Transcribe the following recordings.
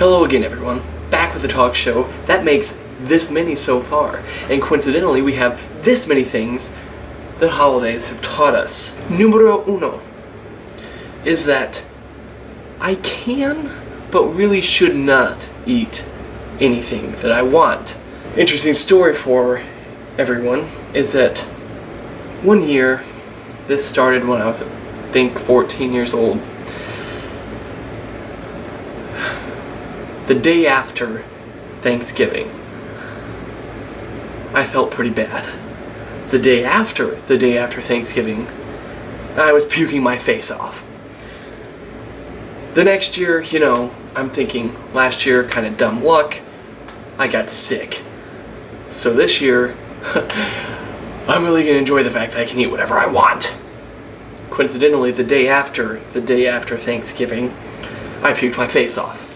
Hello again, everyone. Back with the talk show that makes this many so far, and coincidentally we have this many things that holidays have taught us. Numero uno is that I can, but really should not eat anything that I want. Interesting story for everyone is that one year, this started when I was, I think, 14 years old. The day after Thanksgiving, I felt pretty bad. The day after Thanksgiving, I was puking my face off. The next year, I'm thinking, last year, kind of dumb luck, I got sick. So this year, I'm really going to enjoy the fact that I can eat whatever I want. Coincidentally, the day after Thanksgiving, I puked my face off.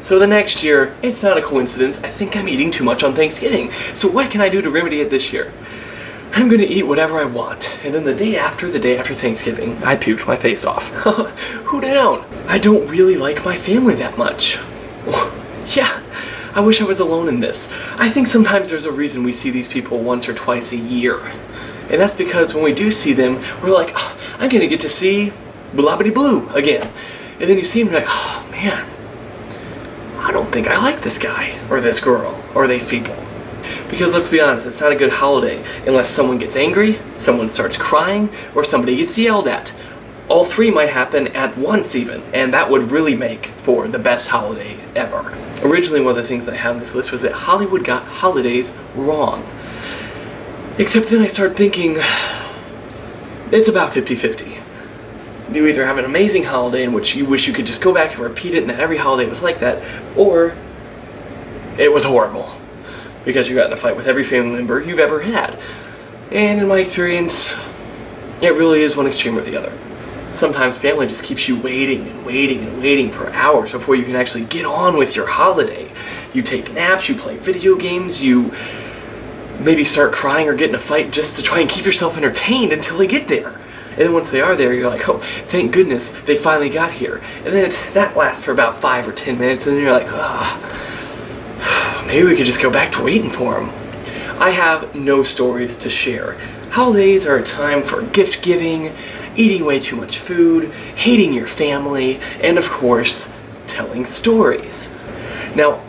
So the next year, it's not a coincidence, I think I'm eating too much on Thanksgiving. So what can I do to remedy it this year? I'm gonna eat whatever I want. And then the day after Thanksgiving, I puked my face off. Who down? I don't really like my family that much. Yeah, I wish I was alone in this. I think sometimes there's a reason we see these people once or twice a year. And that's because when we do see them, we're like, oh, I'm gonna get to see Blobbity Blue again. And then you see them, you're like, oh man, I don't think I like this guy, or this girl, or these people. Because let's be honest, it's not a good holiday unless someone gets angry, someone starts crying, or somebody gets yelled at. All three might happen at once even, and that would really make for the best holiday ever. Originally, one of the things I had on this list was that Hollywood got holidays wrong. Except then I started thinking, it's about 50-50. You either have an amazing holiday in which you wish you could just go back and repeat it and that every holiday was like that, or it was horrible because you got in a fight with every family member you've ever had. And in my experience, it really is one extreme or the other. Sometimes family just keeps you waiting and waiting and waiting for hours before you can actually get on with your holiday. You take naps, you play video games, you maybe start crying or get in a fight just to try and keep yourself entertained until they get there. And then once they are there, you're like, oh, thank goodness they finally got here. And then that lasts for about 5 or 10 minutes, and then you're like, maybe we could just go back to waiting for them. I have no stories to share. Holidays are a time for gift giving, eating way too much food, hating your family, and of course, telling stories. Now,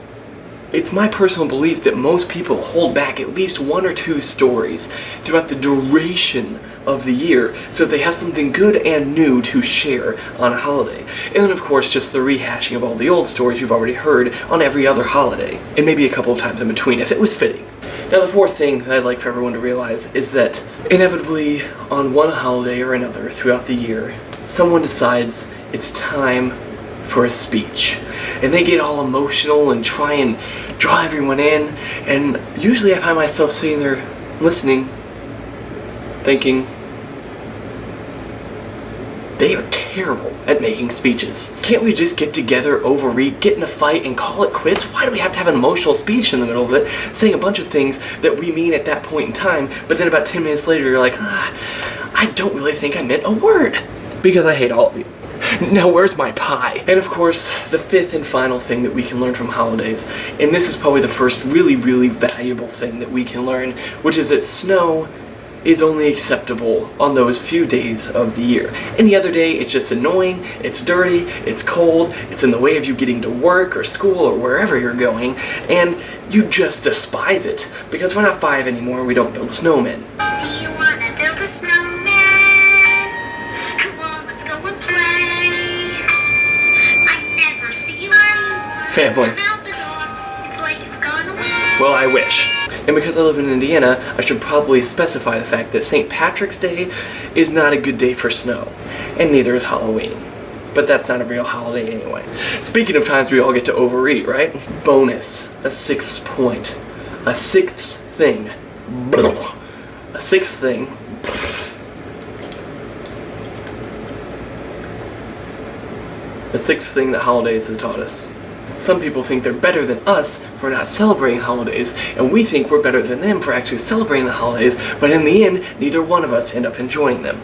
it's my personal belief that most people hold back at least 1 or 2 stories throughout the duration of the year, so that they have something good and new to share on a holiday. And then of course just the rehashing of all the old stories you've already heard on every other holiday, and maybe a couple of times in between if it was fitting. Now the fourth thing that I'd like for everyone to realize is that inevitably on one holiday or another throughout the year, someone decides it's time for a speech. And they get all emotional and try and draw everyone in, and usually I find myself sitting there listening, thinking, they are terrible at making speeches. Can't we just get together, overeat, get in a fight, and call it quits? Why do we have to have an emotional speech in the middle of it, saying a bunch of things that we mean at that point in time, but then about 10 minutes later you're like, I don't really think I meant a word. Because I hate all of you. Now where's my pie? And of course, the fifth and final thing that we can learn from holidays, and this is probably the first really, really valuable thing that we can learn, which is that snow is only acceptable on those few days of the year. Any other day, it's just annoying, it's dirty, it's cold, it's in the way of you getting to work or school or wherever you're going, and you just despise it. Because we're not 5 anymore, we don't build snowmen. Do you wanna build a snowman? Come on, let's go and play. I never see you anymore. Family. Come out the door, it's like you've gone away. Well, I wish. And because I live in Indiana, I should probably specify the fact that St. Patrick's Day is not a good day for snow, and neither is Halloween. But that's not a real holiday anyway. Speaking of times we all get to overeat, right? Bonus, a 6th point. A 6th thing. A 6th thing. A 6th thing that holidays have taught us. Some people think they're better than us for not celebrating holidays, and we think we're better than them for actually celebrating the holidays, but in the end, neither one of us end up enjoying them.